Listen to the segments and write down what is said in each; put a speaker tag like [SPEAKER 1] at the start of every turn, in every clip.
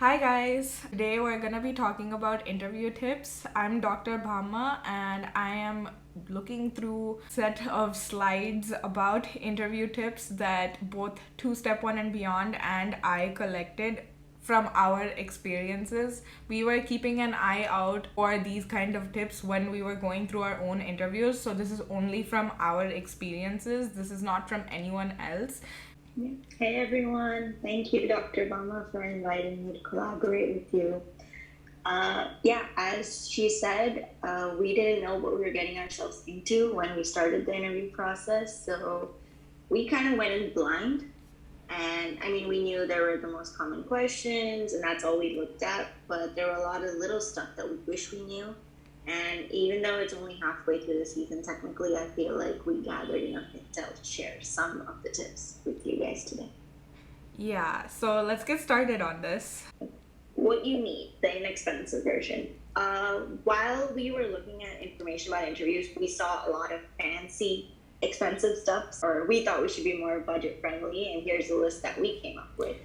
[SPEAKER 1] Hi guys, today we're gonna be talking about interview tips. I'm DoctorBhaama and I am looking through set of slides about interview tips that both 2 Step 1 and Beyond and I collected from our experiences. We were keeping an eye out for these kind of tips when we were going through our own interviews. So this is only from our experiences. This is not from anyone else.
[SPEAKER 2] Hey everyone, thank you, Dr. Bama, for inviting me to collaborate with you. As she said, we didn't know what we were getting ourselves into when we started the interview process, so we kind of went in blind. And we knew there were the most common questions, and that's all we looked at, but there were a lot of little stuff that we wish we knew. And even though it's only halfway through the season, technically, I feel like we gathered enough intel to share some of the tips with you guys today.
[SPEAKER 1] Yeah, so let's get started on this.
[SPEAKER 2] What you need, the inexpensive version. While we were looking at information about interviews, we saw a lot of fancy, expensive stuff, or we thought we should be more budget friendly, and here's the list that we came up with.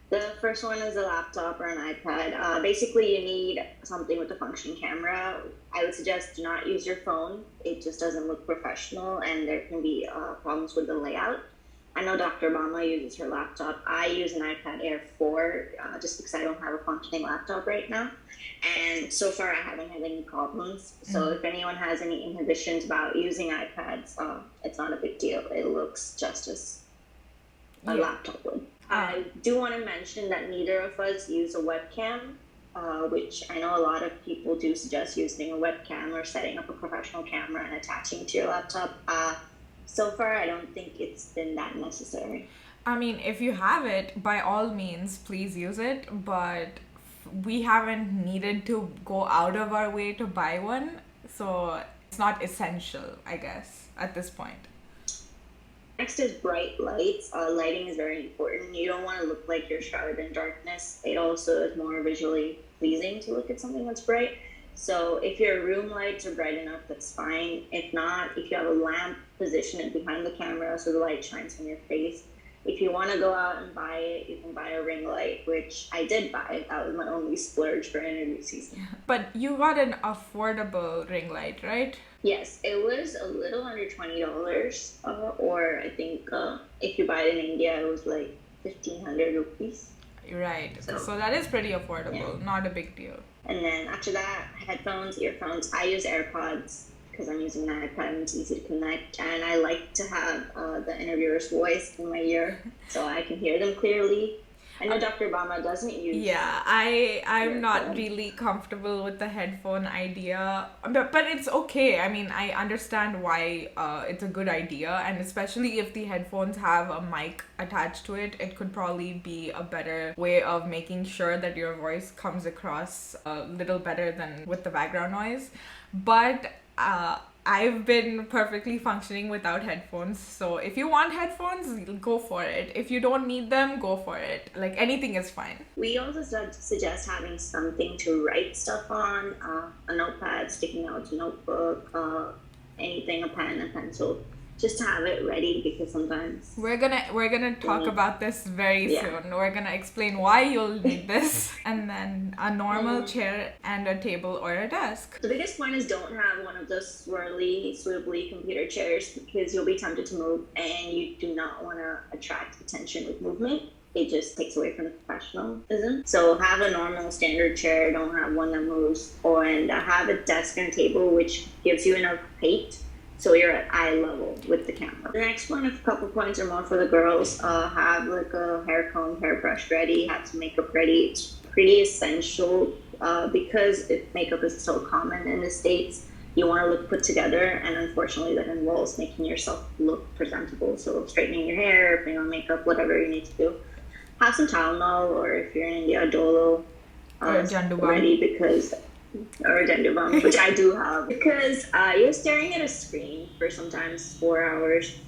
[SPEAKER 2] The first one is a laptop or an iPad. Basically, you need something with a functioning camera. I would suggest do not use your phone. It just doesn't look professional, and there can be problems with the layout. I know Dr. Bama uses her laptop. I use an iPad Air 4 just because I don't have a functioning laptop right now. And so far, I haven't had any problems. So if anyone has any inhibitions about using iPads, it's not a big deal. It looks just as a laptop would. I do want to mention that neither of us use a webcam, which I know a lot of people do suggest using a webcam or setting up a professional camera and attaching to your laptop. So far, I don't think it's been that necessary.
[SPEAKER 1] If you have it, by all means, please use it, but we haven't needed to go out of our way to buy one, so it's not essential, I guess, at this point.
[SPEAKER 2] Next is bright lights. Lighting is very important. You don't want to look like you're shrouded in darkness. It also is more visually pleasing to look at something that's bright. So if your room lights are bright enough, that's fine. If not, if you have a lamp, position it behind the camera so the light shines on your face. If you want to go out and buy it, you can buy a ring light, which I did buy. That was my only splurge for interview season.
[SPEAKER 1] But you got an affordable ring light, right?
[SPEAKER 2] Yes, it was a little under $20, or I think if you buy it in India, it was like 1,500 rupees.
[SPEAKER 1] Right, so that is pretty affordable, not a big deal.
[SPEAKER 2] And then after that, headphones, earphones. I use AirPods because I'm using an iPad and it's easy to connect. And I like to have the interviewer's voice in my ear so I can hear them clearly. I know Dr. Bama doesn't use.
[SPEAKER 1] Yeah, I'm not really comfortable with the headphone idea, but it's okay. I understand why it's a good idea, and especially if the headphones have a mic attached to it, it could probably be a better way of making sure that your voice comes across a little better than with the background noise. But I've been perfectly functioning without headphones, so if you want headphones, go for it. If you don't need them, go for it. Like, anything is fine.
[SPEAKER 2] We also suggest having something to write stuff on, a notepad sticking out, a notebook, anything, a pen, a pencil, just to have it ready, because sometimes
[SPEAKER 1] we're gonna talk about this very soon. We're gonna explain why you'll need this, and then a normal chair and a table or a desk.
[SPEAKER 2] The biggest point is don't have one of those swirly, swivelly computer chairs, because you'll be tempted to move, and you do not want to attract attention with movement. It just takes away from the professionalism. So have a normal standard chair. Don't have one that moves, and have a desk and a table which gives you enough height so you're at eye level with the camera. The next one, a couple points are more for the girls. Have like a hair comb, hairbrush ready, have some makeup ready. It's pretty essential because makeup is so common in the States. You want to look put together, and unfortunately that involves making yourself look presentable. So straightening your hair, putting on makeup, whatever you need to do. Have some Tylenol, or if you're in India, Dolo ready, because or DoctorBhaama, which I do have, because you're staring at a screen for sometimes 4 hours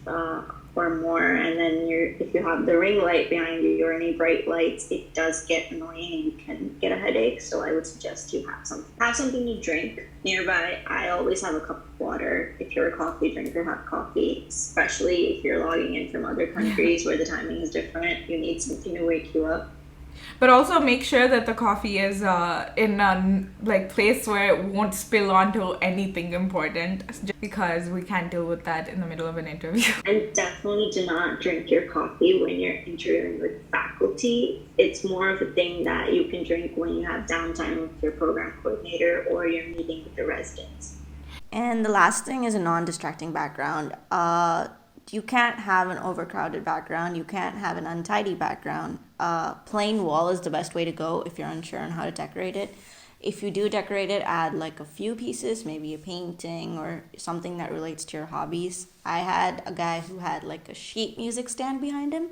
[SPEAKER 2] or more, and then if you have the ring light behind you or any bright lights, it does get annoying and you can get a headache. So I would suggest you have something to drink nearby. I always have a cup of water. If you're a coffee drinker, have coffee, especially if you're logging in from other countries where the timing is different. You need something to wake you up.
[SPEAKER 1] But also make sure that the coffee is in a place where it won't spill onto anything important, just because we can't deal with that in the middle of an interview.
[SPEAKER 2] And definitely do not drink your coffee when you're interviewing with faculty. It's more of a thing that you can drink when you have downtime with your program coordinator or you're meeting with the residents.
[SPEAKER 3] And the last thing is a non-distracting background. You can't have an overcrowded background. You can't have an untidy background. Plain wall is the best way to go if you're unsure on how to decorate it. If you do decorate it, add like a few pieces, maybe a painting or something that relates to your hobbies. I had a guy who had like a sheet music stand behind him,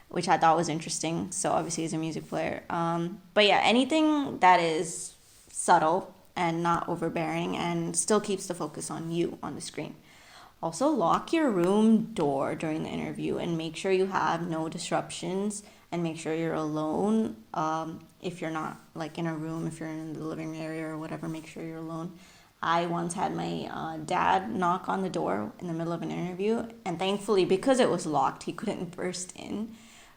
[SPEAKER 3] which I thought was interesting. So obviously he's a music player. But yeah, anything that is subtle and not overbearing and still keeps the focus on you on the screen. Also, lock your room door during the interview and make sure you have no disruptions and make sure you're alone. If you're not like in a room, if you're in the living area or whatever, make sure you're alone. I once had my dad knock on the door in the middle of an interview, and thankfully, because it was locked, he couldn't burst in.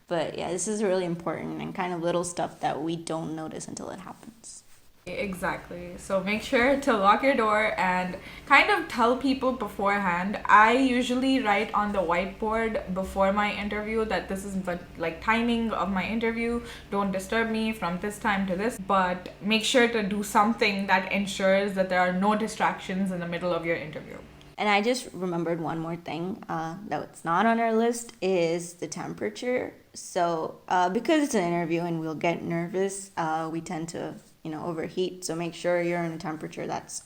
[SPEAKER 3] But yeah, this is really important and kind of little stuff that we don't notice until it happens.
[SPEAKER 1] Exactly. So make sure to lock your door and kind of tell people beforehand. I usually write on the whiteboard before my interview that this is the timing of my interview. Don't disturb me from this time to this. But make sure to do something that ensures that there are no distractions in the middle of your interview.
[SPEAKER 3] And I just remembered one more thing that's not on our list is the temperature. So because it's an interview and we'll get nervous, we tend to overheat. So make sure you're in a temperature that's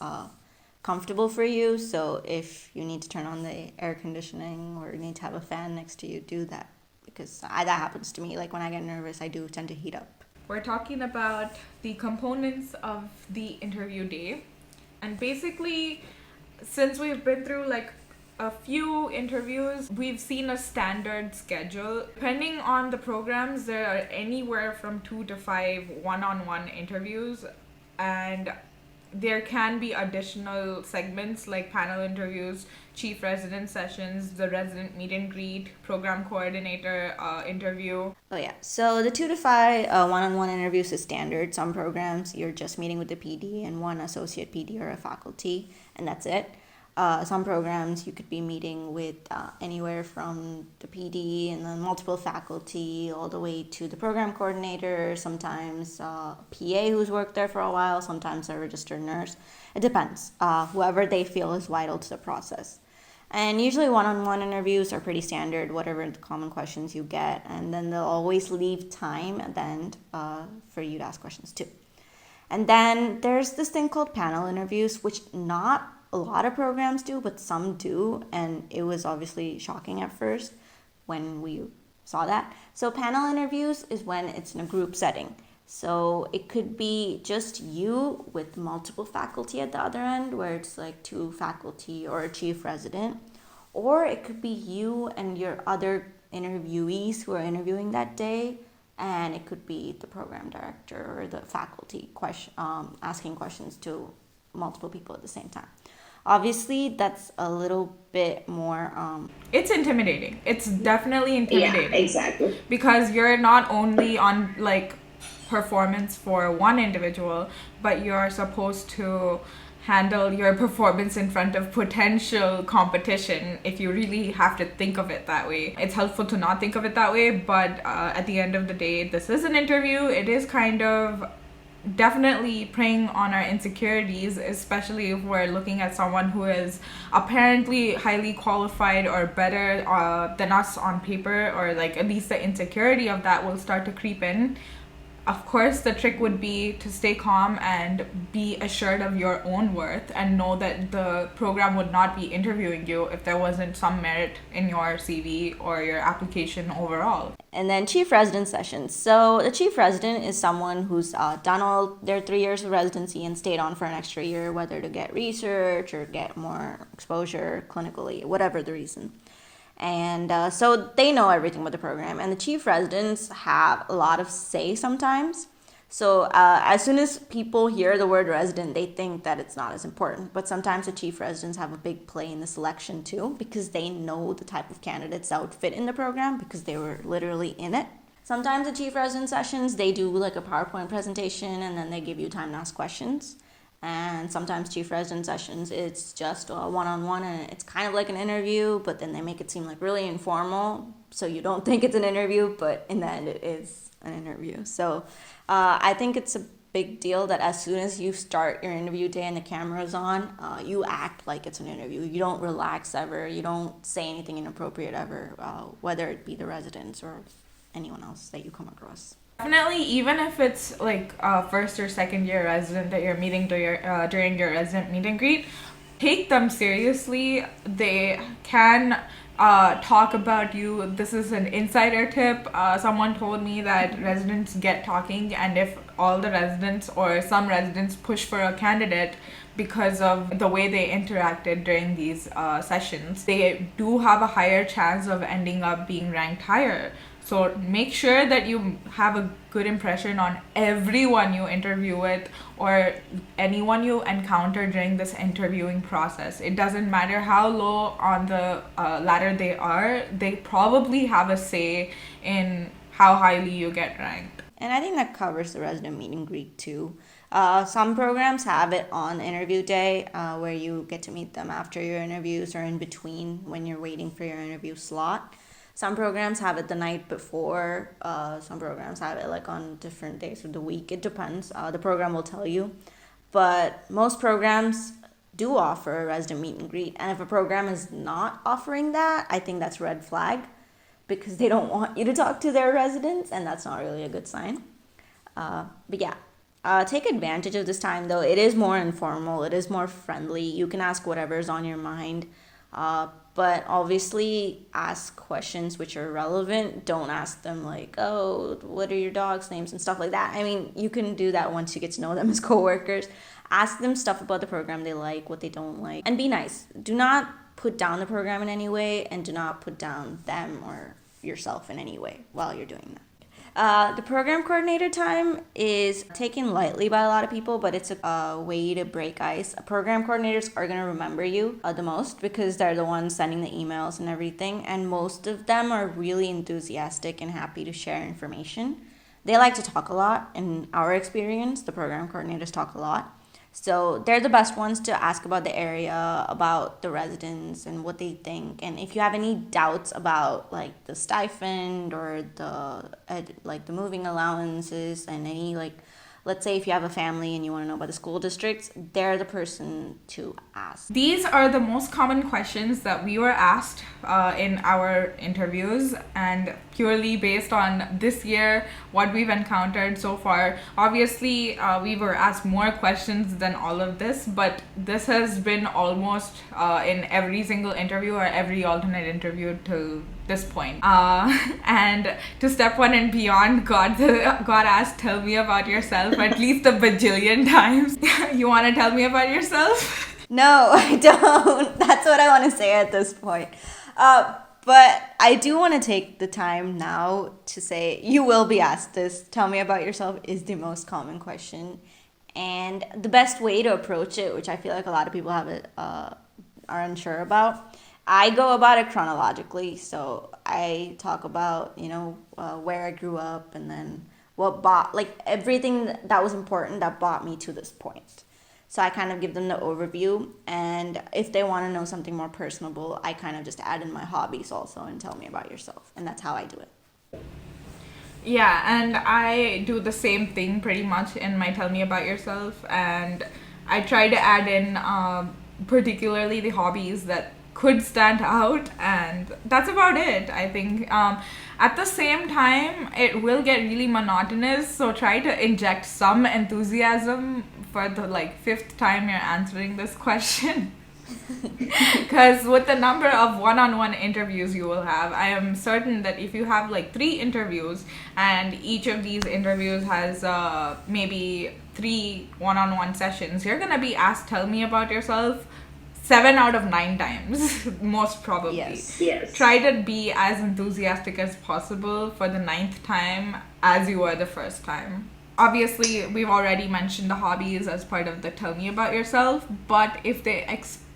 [SPEAKER 3] comfortable for you. So if you need to turn on the air conditioning or you need to have a fan next to you, do that. Because that happens to me. Like when I get nervous, I do tend to heat up.
[SPEAKER 1] We're talking about the components of the interview day. And basically, since we've been through a few interviews, we've seen a standard schedule. Depending on the programs, there are anywhere from 2 to 5 one-on-one interviews, and there can be additional segments like panel interviews, chief resident sessions, the resident meet and greet, program coordinator interview.
[SPEAKER 3] Oh yeah, so the 2 to 5 one-on-one interviews is standard. Some programs you're just meeting with the PD and one associate PD or a faculty, and that's it. Some programs you could be meeting with anywhere from the PD and then multiple faculty all the way to the program coordinator, sometimes a PA who's worked there for a while, sometimes a registered nurse. It depends, whoever they feel is vital to the process. And usually one-on-one interviews are pretty standard, whatever the common questions you get, and then they'll always leave time at the end for you to ask questions too. And then there's this thing called panel interviews, which not a lot of programs do, but some do, and it was obviously shocking at first when we saw that. So panel interviews is when it's in a group setting. So it could be just you with multiple faculty at the other end, where it's like 2 faculty or a chief resident, or it could be you and your other interviewees who are interviewing that day, and it could be the program director or the faculty asking questions to multiple people at the same time. Obviously, that's a little bit more...
[SPEAKER 1] It's intimidating. It's definitely intimidating.
[SPEAKER 2] Yeah, exactly.
[SPEAKER 1] Because you're not only on, performance for one individual, but you're supposed to handle your performance in front of potential competition if you really have to think of it that way. It's helpful to not think of it that way, but at the end of the day, this is an interview. It is kind of definitely preying on our insecurities, especially if we're looking at someone who is apparently highly qualified or better than us on paper, or at least the insecurity of that will start to creep in. Of course, the trick would be to stay calm and be assured of your own worth and know that the program would not be interviewing you if there wasn't some merit in your CV or your application overall.
[SPEAKER 3] And then chief resident sessions. So the chief resident is someone who's done all their 3 years of residency and stayed on for an extra year, whether to get research or get more exposure clinically, whatever the reason. And so they know everything about the program, and the chief residents have a lot of say sometimes. So as soon as people hear the word resident, they think that it's not as important. But sometimes the chief residents have a big play in the selection too, because they know the type of candidates that would fit in the program because they were literally in it. Sometimes the chief resident sessions, they do like a PowerPoint presentation and then they give you time to ask questions. And sometimes chief resident sessions, it's just a one-on-one and it's kind of like an interview, but then they make it seem like really informal, so you don't think it's an interview, but in the end it is an interview. So I think it's a big deal that as soon as you start your interview day and the camera's on, you act like it's an interview. You don't relax ever. You don't say anything inappropriate ever, whether it be the residents or anyone else that you come across.
[SPEAKER 1] Definitely, even if it's like first or second year resident that you're meeting during your resident meet and greet, take them seriously. They can talk about you. This is an insider tip. Someone told me that residents get talking, and if all the residents or some residents push for a candidate because of the way they interacted during these sessions, they do have a higher chance of ending up being ranked higher. So make sure that you have a good impression on everyone you interview with or anyone you encounter during this interviewing process. It doesn't matter how low on the ladder they are, they probably have a say in how highly you get ranked.
[SPEAKER 3] And I think that covers the resident meet and greet too. Some programs have it on interview day where you get to meet them after your interviews or in between when you're waiting for your interview slot. Some programs have it the night before. Some programs have it like on different days of the week. It depends. The program will tell you. But most programs do offer a resident meet and greet. And if a program is not offering that, I think that's a red flag because they don't want you to talk to their residents, and that's not really a good sign. But yeah, take advantage of this time though. It is more informal. It is more friendly. You can ask whatever's on your mind. But obviously ask questions which are relevant. Don't ask them like, oh, what are your dogs' names and stuff like that. I mean, you can do that once you get to know them as coworkers. Ask them stuff about the program they like, what they don't like, and be nice. Do not put down the program in any way, and do not put down them or yourself in any way while you're doing that. The program coordinator time is taken lightly by a lot of people, but it's a way to break ice. Program coordinators are going to remember you the most because they're the ones sending the emails and everything, and most of them are really enthusiastic and happy to share information. They like to talk a lot. In our experience, the program coordinators talk a lot. So they're the best ones to ask about the area, about the residents and what they think. And if you have any doubts about like the stipend or the moving allowances and any let's say if you have a family and you want to know about the school districts, they're the person to ask.
[SPEAKER 1] These are the most common questions that we were asked in our interviews, and purely based on this year, what we've encountered so far. Obviously, we were asked more questions than all of this, but this has been almost in every single interview or every alternate interview to this point. And to step one and beyond, God asked, tell me about yourself at least a bajillion times. You want to tell me about yourself?
[SPEAKER 3] No, I don't. That's what I want to say at this point. But I do want to take the time now to say you will be asked this. Tell me about yourself is the most common question. And the best way to approach it, which I feel like a lot of people are unsure about, I go about it chronologically. So I talk about, where I grew up and then everything that was important that brought me to this point. So I kind of give them the overview, and if they want to know something more personable, I kind of just add in my hobbies also and tell me about yourself, and that's how I do it.
[SPEAKER 1] Yeah, and I do the same thing pretty much in my Tell Me About Yourself, and I try to add in particularly the hobbies that could stand out, and that's about it, I think. At the same time, it will get really monotonous, so try to inject some enthusiasm for the fifth time you're answering this question. Because with the number of one-on-one interviews you will have, I am certain that if you have 3 interviews and each of these interviews has maybe 3 one-on-one sessions, you're gonna be asked, tell me about yourself 7 out of 9 times, most probably.
[SPEAKER 2] Yes.
[SPEAKER 1] Try to be as enthusiastic as possible for the 9th time as you were the first time. Obviously, we've already mentioned the hobbies as part of the Tell Me About Yourself, but if they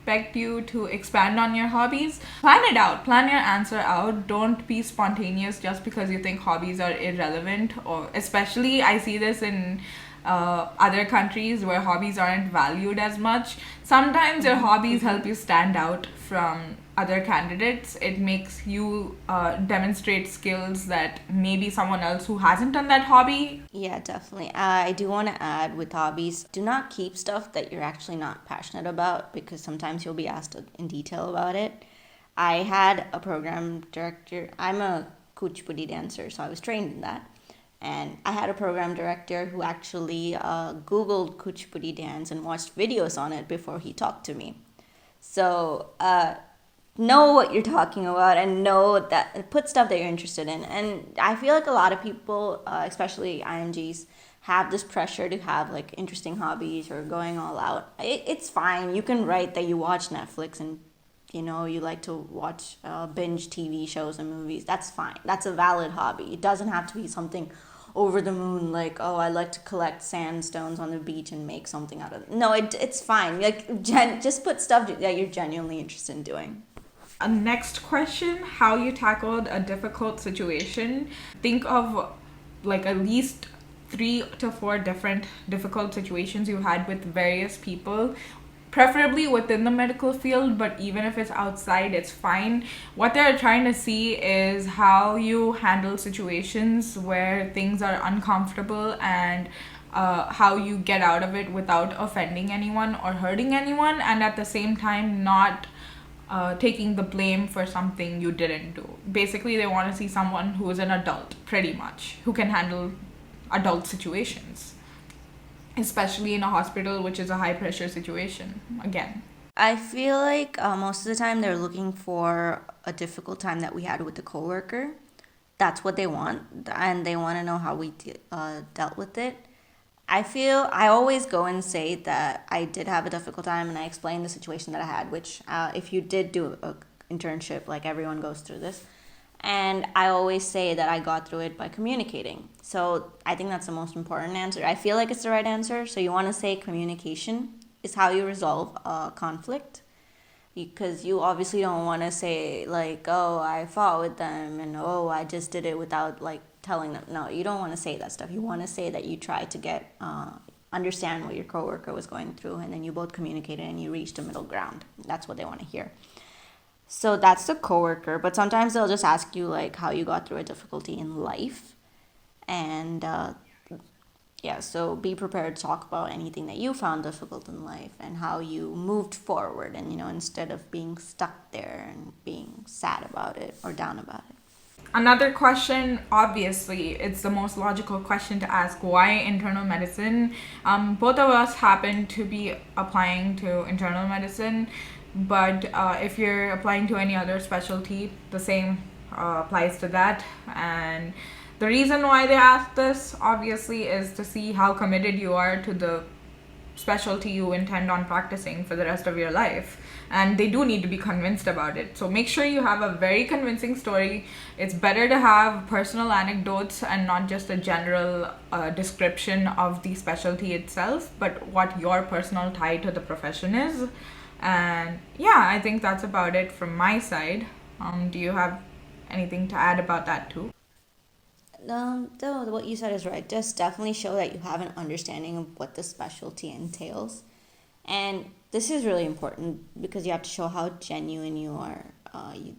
[SPEAKER 1] expect you to expand on your hobbies, plan it out. Plan your answer out. Don't be spontaneous just because you think hobbies are irrelevant. Or especially, I see this in other countries where hobbies aren't valued as much. Sometimes your hobbies help you stand out from other candidates. It makes you demonstrate skills that maybe someone else who hasn't done that hobby.
[SPEAKER 3] Yeah, definitely. I do want to add with hobbies, do not keep stuff that you're actually not passionate about, because sometimes you'll be asked in detail about it. I had a program director. I'm a Kuchipudi dancer, so I was trained in that. And I had a program director who actually Googled Kuchipudi dance and watched videos on it before he talked to me. So know what you're talking about and know that, put stuff that you're interested in. And I feel like a lot of people, especially IMGs, have this pressure to have like interesting hobbies or going all out. It's fine. You can write that you watch Netflix and you like to watch binge TV shows and movies. That's fine. That's a valid hobby. It doesn't have to be something over the moon, like, oh, I like to collect sandstones on the beach and make something out of it. No, it's fine. Like, just put stuff that you're genuinely interested in doing.
[SPEAKER 1] Next question, how you tackled a difficult situation. Think of like at least 3 to 4 different difficult situations you had with various people, preferably within the medical field, but even if it's outside, it's fine. What they're trying to see is how you handle situations where things are uncomfortable and how you get out of it without offending anyone or hurting anyone, and at the same time not taking the blame for something you didn't do. Basically, they want to see someone who is an adult, pretty much, who can handle adult situations, especially in a hospital, which is a high pressure situation again.
[SPEAKER 3] I feel like most of the time they're looking for a difficult time that we had with the coworker. That's what they want, and they want to know how we dealt with it. I always go and say that I did have a difficult time, and I explain the situation that I had, which if you did do an internship, like everyone goes through this, and I always say that I got through it by communicating. So I think that's the most important answer. I feel like it's the right answer. So you want to say communication is how you resolve a conflict, because you obviously don't want to say like, oh, I fought with them and oh, I just did it without like telling them. No, you don't want to say that stuff. You want to say that you tried to get understand what your coworker was going through, and then you both communicated and you reached a middle ground. That's what they want to hear. So that's the coworker, but sometimes they'll just ask you like how you got through a difficulty in life. And so be prepared to talk about anything that you found difficult in life and how you moved forward, and instead of being stuck there and being sad about it or down about it.
[SPEAKER 1] Another question, obviously, it's the most logical question to ask, why internal medicine? Both of us happen to be applying to internal medicine, but if you're applying to any other specialty, the same applies to that. And the reason why they ask this, obviously, is to see how committed you are to the specialty you intend on practicing for the rest of your life. And they do need to be convinced about it. So make sure you have a very convincing story. It's better to have personal anecdotes and not just a general description of the specialty itself, but what your personal tie to the profession is. And yeah, I think that's about it from my side. Do you have anything to add about that too?
[SPEAKER 3] What you said is right. Just definitely show that you have an understanding of what the specialty entails. And this is really important because you have to show how genuine you are.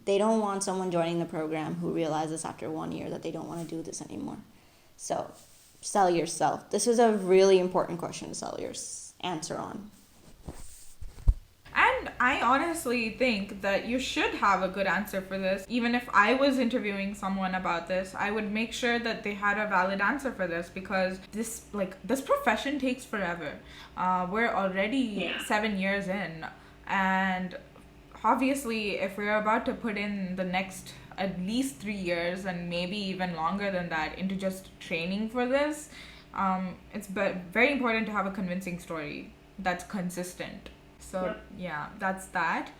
[SPEAKER 3] They don't want someone joining the program who realizes after 1 year that they don't want to do this anymore. So, sell yourself. This is a really important question to sell your answer on.
[SPEAKER 1] And I honestly think that you should have a good answer for this. Even if I was interviewing someone about this, I would make sure that they had a valid answer for this, because this profession takes forever. We're already 7 years in, and obviously if we're about to put in the next at least 3 years and maybe even longer than that into just training for this, it's very important to have a convincing story that's consistent. So yeah, that's that.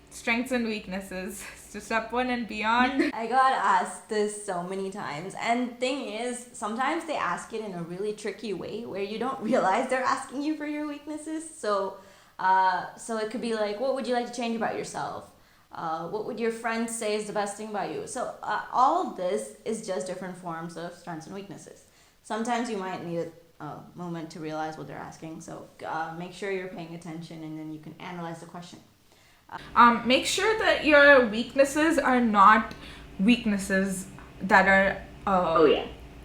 [SPEAKER 1] Strengths and weaknesses. So step 1 and beyond.
[SPEAKER 3] I got asked this so many times, and thing is, sometimes they ask it in a really tricky way where you don't realize they're asking you for your weaknesses. So So it could be like, what would you like to change about yourself? What would your friends say is the best thing about you? So all of this is just different forms of strengths and weaknesses. Sometimes you might need a moment to realize what they're asking. So make sure you're paying attention, and then you can analyze the question.
[SPEAKER 1] Make sure that your weaknesses are not weaknesses that are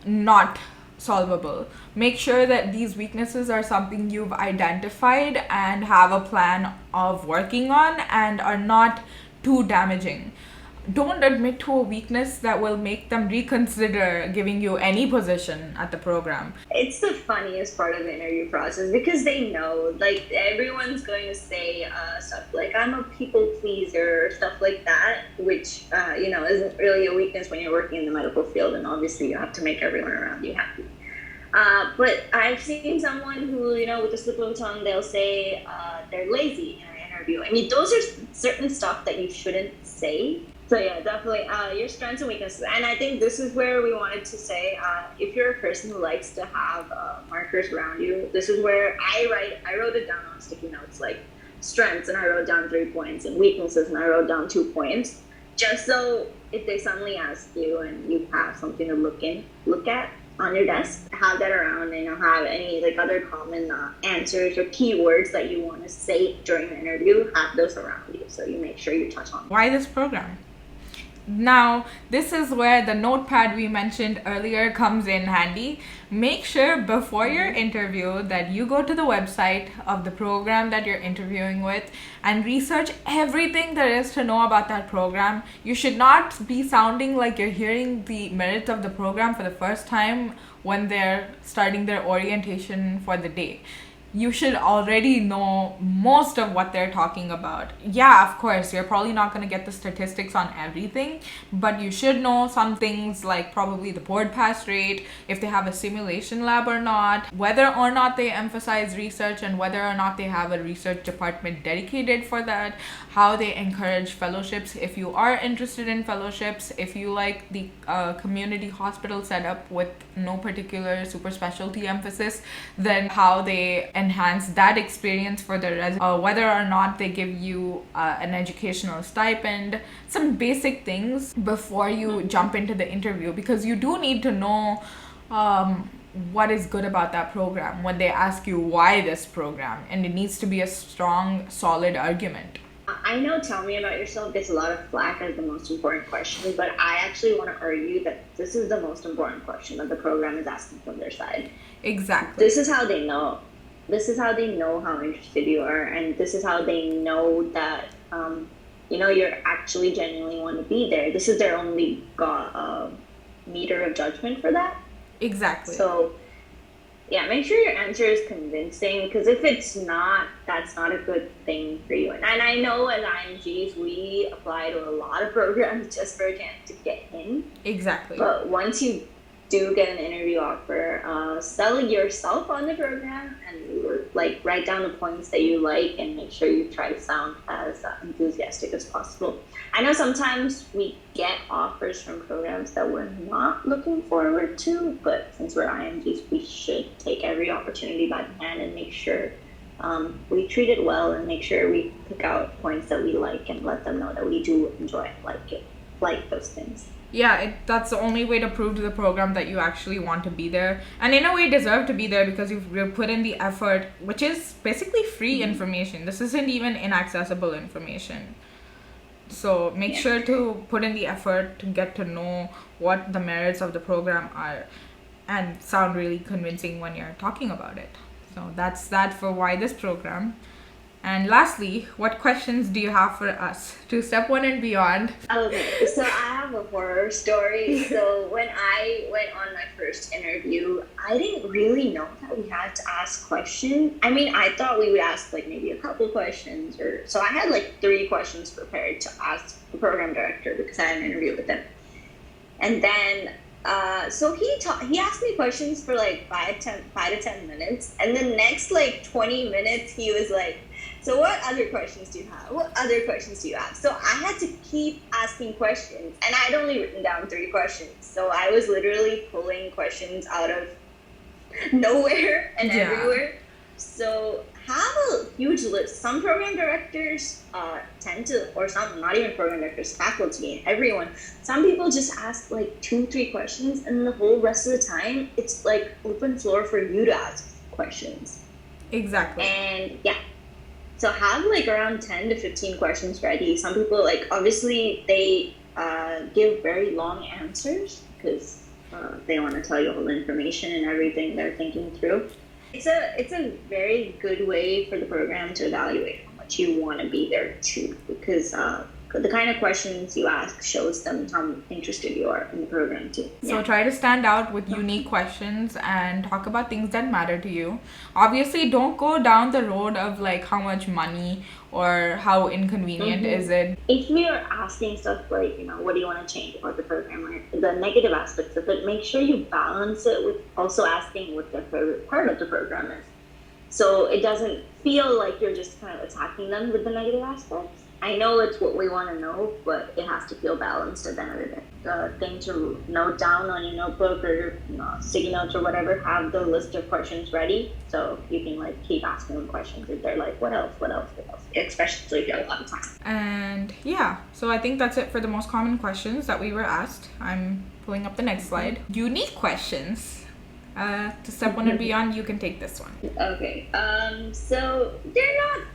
[SPEAKER 1] not solvable. Make sure that these weaknesses are something you've identified and have a plan of working on and are not too damaging. Don't admit to a weakness that will make them reconsider giving you any position at the program.
[SPEAKER 2] It's the funniest part of the interview process because they know, like, everyone's going to say stuff like, I'm a people pleaser, or stuff like that, which, isn't really a weakness when you're working in the medical field, and obviously you have to make everyone around you happy. But I've seen someone who, with a slip of the tongue, they'll say they're lazy in an interview. I mean, those are certain stuff that you shouldn't say. So yeah, definitely your strengths and weaknesses. And I think this is where we wanted to say, if you're a person who likes to have markers around you, this is where I wrote it down on sticky notes, like strengths, and I wrote down 3 points, and weaknesses, and I wrote down 2 points, just so if they suddenly ask you and you have something to look at on your desk, have that around, and have any like other common answers or keywords that you want to say during the interview, have those around you so you make sure you touch on them.
[SPEAKER 1] Why this program? Now, this is where the notepad we mentioned earlier comes in handy. Make sure before your interview that you go to the website of the program that you're interviewing with and research everything there is to know about that program. You should not be sounding like you're hearing the merits of the program for the first time when they're starting their orientation for the day. You should already know most of what they're talking about. Yeah, of course, you're probably not going to get the statistics on everything, but you should know some things like probably the board pass rate, if they have a simulation lab or not, whether or not they emphasize research and whether or not they have a research department dedicated for that, how they encourage fellowships if you are interested in fellowships, if you like the community hospital setup with no particular super specialty emphasis, then how they enhance that experience for the whether or not they give you an educational stipend, some basic things before you jump into the interview, because you do need to know what is good about that program when they ask you why this program, and it needs to be a strong, solid argument.
[SPEAKER 2] I know tell me about yourself gets a lot of flack as the most important question, but I actually want to argue that this is the most important question that the program is asking from their side.
[SPEAKER 1] Exactly.
[SPEAKER 2] This is how they know. This is how they know how interested you are, and this is how they know that you're actually genuinely want to be there. This is their only meter of judgment for that.
[SPEAKER 1] Exactly.
[SPEAKER 2] So yeah, make sure your answer is convincing, because if it's not, that's not a good thing for you. And I know as IMGs, we apply to a lot of programs just for a chance to get in.
[SPEAKER 1] Exactly.
[SPEAKER 2] But once you do get an interview offer, sell yourself on the program and write down the points that you like, and make sure you try to sound as enthusiastic as possible. I know sometimes we get offers from programs that we're not looking forward to, but since we're IMGs, we should take every opportunity by the hand and make sure we treat it well, and make sure we pick out points that we like and let them know that we do enjoy it, like those things.
[SPEAKER 1] Yeah, that's the only way to prove to the program that you actually want to be there, and in a way deserve to be there, because you've put in the effort, which is basically free information. This isn't even inaccessible information. So make sure to put in the effort to get to know what the merits of the program are and sound really convincing when you're talking about it. So that's that for why this program. And lastly, what questions do you have for us to step 1 and beyond?
[SPEAKER 2] Okay, so I have a horror story. So when I went on my first interview, I didn't really know that we had to ask questions. I mean, I thought we would ask maybe a couple questions, so I had 3 questions prepared to ask the program director because I had an interview with him. And then so he asked me questions for 5 to 10 minutes, and the next 20 minutes he was like, so what other questions do you have? What other questions do you have? So I had to keep asking questions, and I'd only written down 3 questions. So I was literally pulling questions out of nowhere and everywhere. So have a huge list. Some program directors tend to, or some, not even program directors, faculty, everyone. Some people just ask like 2-3 questions, and the whole rest of the time, it's like open floor for you to ask questions.
[SPEAKER 1] Exactly.
[SPEAKER 2] And yeah, so have like around 10 to 15 questions ready. Some people, like, obviously they give very long answers because they want to tell you all the information and everything they're thinking through. It's a very good way for the program to evaluate how much you want to be there too, because the kind of questions you ask shows them how interested you are in the program too.
[SPEAKER 1] So try to stand out with unique questions and talk about things that matter to you. Obviously, don't go down the road of like how much money or how inconvenient is it.
[SPEAKER 2] If we are asking stuff like, what do you want to change about the program, or the negative aspects of it, make sure you balance it with also asking what their favorite part of the program is. So it doesn't feel like you're just kind of attacking them with the negative aspects. I know it's what we want to know, but it has to feel balanced at the end of the day. The thing to note down on your notebook or your sticky notes or whatever, have the list of questions ready so you can like keep asking them questions if they're like, what else, especially if you have a lot of time.
[SPEAKER 1] And yeah, so I think that's it for the most common questions that we were asked. I'm pulling up the next slide. Unique questions. To step 1 and beyond, you can take this one.
[SPEAKER 2] Okay. So they're not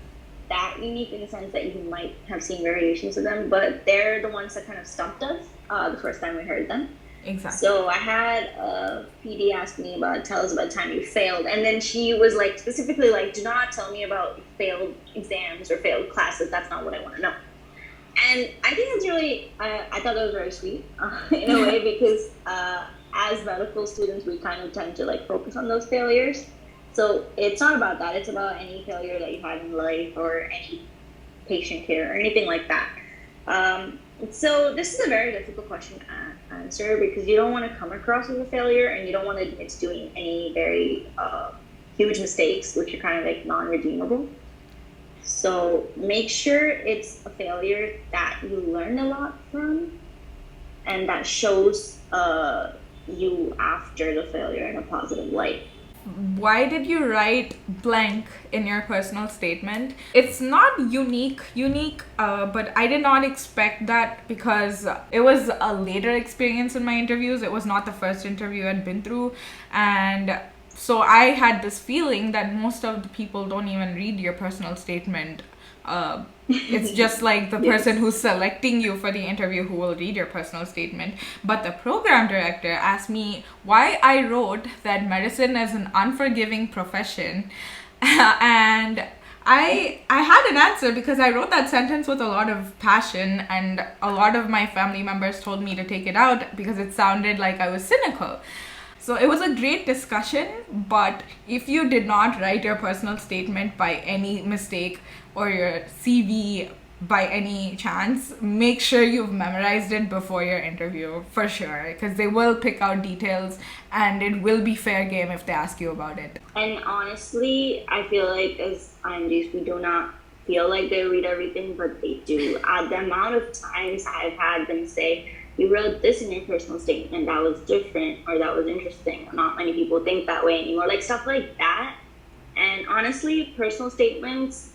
[SPEAKER 2] that unique in the sense that you might have seen variations of them, but they're the ones that kind of stumped us the first time we heard them.
[SPEAKER 1] Exactly.
[SPEAKER 2] So I had a PD ask me tell us about the time you failed, and then she was like, specifically like, do not tell me about failed exams or failed classes. That's not what I want to know. And I think it's really, I thought that was very sweet in a way, because as medical students, we kind of tend to like focus on those failures. So it's not about that. It's about any failure that you had in life or any patient care or anything like that. So this is a very difficult question to answer, because you don't want to come across as a failure, and you don't want to admit to doing any very huge mistakes, which are kind of like non-redeemable. So make sure it's a failure that you learn a lot from, and that shows you after the failure in a positive light.
[SPEAKER 1] Why did you write blank in your personal statement? It's not unique, but I did not expect that, because it was a later experience in my interviews. It was not the first interview I'd been through, and so I had this feeling that most of the people don't even read your personal statement. It's just like the person who's selecting you for the interview who will read your personal statement. But the program director asked me why I wrote that medicine is an unforgiving profession. And I had an answer, because I wrote that sentence with a lot of passion, and a lot of my family members told me to take it out because it sounded like I was cynical. So it was a great discussion, but if you did not write your personal statement by any mistake or your CV by any chance, make sure you've memorized it before your interview, for sure, because they will pick out details and it will be fair game if they ask you about it.
[SPEAKER 2] And honestly, I feel like as IMGs, we do not feel like they read everything, but they do. The amount of times I've had them say, you wrote this in your personal statement, that was different, or that was interesting. Not many people think that way anymore, like stuff like that. And honestly, personal statements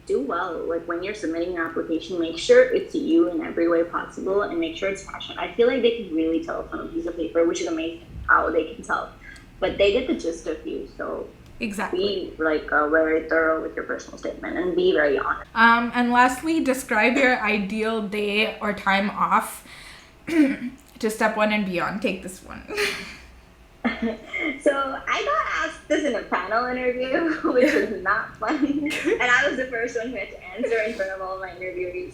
[SPEAKER 2] do well. Like when you're submitting your application, make sure it's you in every way possible, and make sure it's passionate. I feel like they can really tell from a piece of paper, which is amazing how they can tell. But they get the gist of you, so
[SPEAKER 1] exactly.
[SPEAKER 2] Be very thorough with your personal statement and be very honest.
[SPEAKER 1] And lastly, describe your ideal day or time off to step 1 and beyond. Take this one.
[SPEAKER 2] So I got asked this in a panel interview, which was not fun, and I was the first one who had to answer in front of all my interviewees.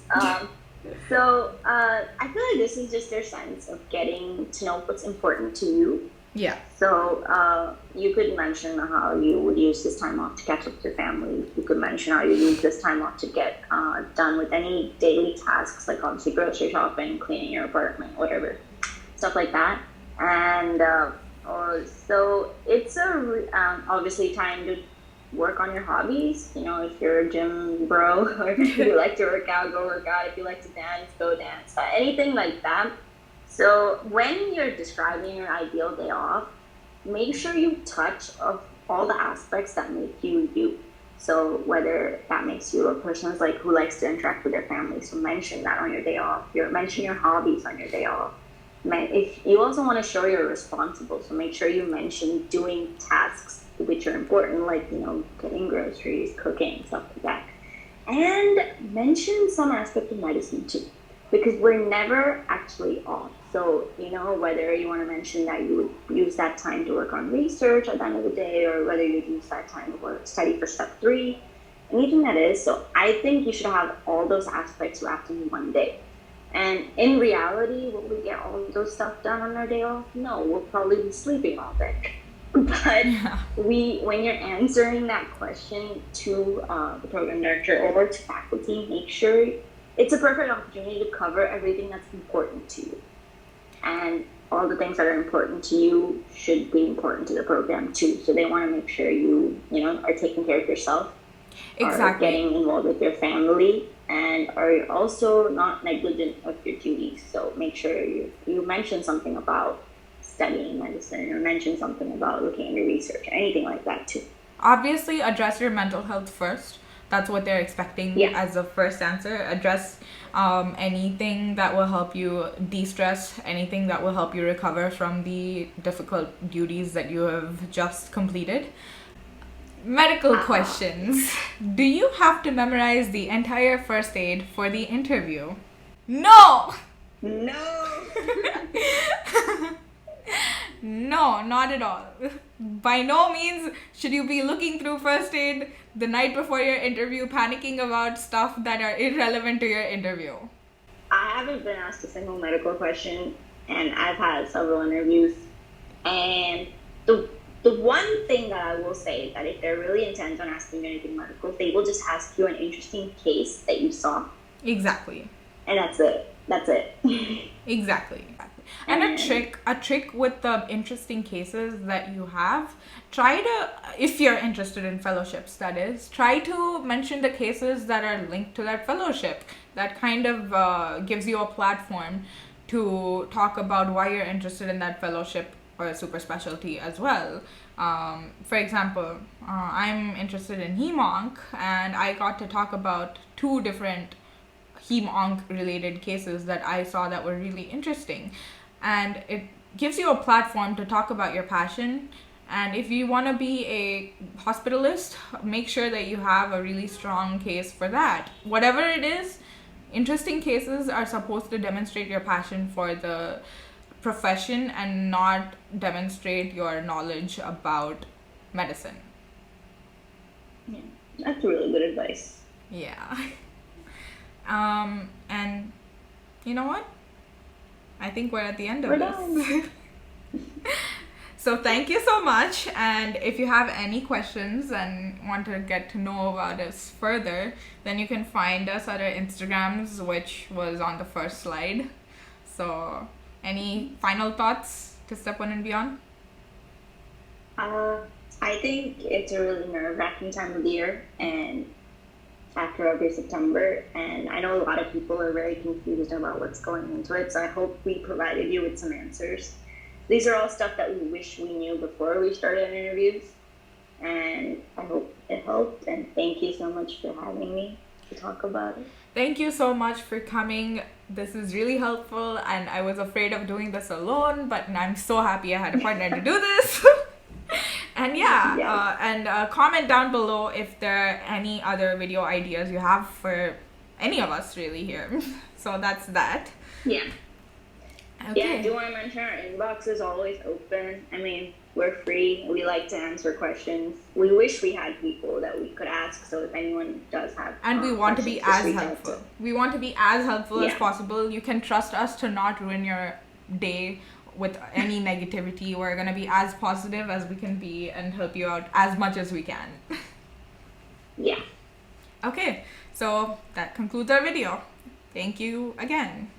[SPEAKER 2] So I feel like this is just their sense of getting to know what's important to you.
[SPEAKER 1] Yeah.
[SPEAKER 2] So you could mention how you would use this time off to catch up with your family. You could mention how you use this time off to get done with any daily tasks, like obviously grocery shopping, cleaning your apartment, whatever, stuff like that. And so it's obviously time to work on your hobbies. You know, if you're a gym bro, or if you like to work out, go work out. If you like to dance, go dance. Anything like that. So when you're describing your ideal day off, make sure you touch all the aspects that make you you. So whether that makes you a person who likes to interact with their family, so mention that on your day off. Mention your hobbies on your day off. If you also want to show you're responsible, so make sure you mention doing tasks which are important, like getting groceries, cooking, stuff like that. And mention some aspect of medicine too, because we're never actually off. So, whether you want to mention that you would use that time to work on research at the end of the day, or whether you'd use that time to study for step 3, anything that is. So I think you should have all those aspects wrapped in one day. And in reality, will we get all of those stuff done on our day off? No, we'll probably be sleeping all day. But when you're answering that question to the program director or to faculty, make sure it's a perfect opportunity to cover everything that's important to you. And all the things that are important to you should be important to the program too. So they want to make sure you are taking care of yourself, are getting involved with your family, and are also not negligent of your duties. So make sure you mention something about studying medicine, or mention something about looking into research, anything like that too.
[SPEAKER 1] Obviously, address your mental health first. That's what they're expecting as the first answer. Address anything that will help you de-stress, anything that will help you recover from the difficult duties that you have just completed. Medical questions. Do you have to memorize the entire first aid for the interview? No! No, not at all. By no means should you be looking through first aid the night before your interview, panicking about stuff that are irrelevant to your interview.
[SPEAKER 2] I haven't been asked a single medical question, and I've had several interviews. And the one thing that I will say is that if they're really intent on asking you anything medical, they will just ask you an interesting case that you saw.
[SPEAKER 1] Exactly.
[SPEAKER 2] And that's it.
[SPEAKER 1] Exactly. And a trick with the interesting cases that you have, try to, if you're interested in fellowships, that is, try to mention the cases that are linked to that fellowship. That kind of gives you a platform to talk about why you're interested in that fellowship or a super specialty as well. For example, I'm interested in Hem-Onc, and I got to talk about 2 different Hem-Onc related cases that I saw that were really interesting. And it gives you a platform to talk about your passion. And if you want to be a hospitalist, make sure that you have a really strong case for that. Whatever it is, interesting cases are supposed to demonstrate your passion for the profession and not demonstrate your knowledge about medicine.
[SPEAKER 2] Yeah, that's really good advice.
[SPEAKER 1] Yeah. And you know what? I think we're at the end of this. So thank you so much. And if you have any questions and want to get to know about us further, then you can find us at our Instagrams, which was on the first slide. So any final thoughts to Step 1 and Beyond?
[SPEAKER 2] I think it's a really nerve-wracking time of the year, and after every September, and I know a lot of people are very confused about what's going into it, so I hope we provided you with some answers. These are all stuff that we wish we knew before we started interviews, and I hope it helped, and thank you so much for having me to talk about it.
[SPEAKER 1] Thank you so much for coming. This is really helpful, and I was afraid of doing this alone, but I'm so happy I had a partner to do this. And comment down below if there are any other video ideas you have for any of us really here. So that's that.
[SPEAKER 2] Yeah.
[SPEAKER 1] Okay.
[SPEAKER 2] Yeah, I do want to mention our inbox is always open. I mean, we're free. We like to answer questions. We wish we had people that we could ask, so if anyone does have
[SPEAKER 1] and we want to be as helpful. We want to be as helpful as possible. You can trust us to not ruin your day with any negativity. We're going to be as positive as we can be and help you out as much as we can.
[SPEAKER 2] Yeah.
[SPEAKER 1] Okay, so that concludes our video. Thank you again.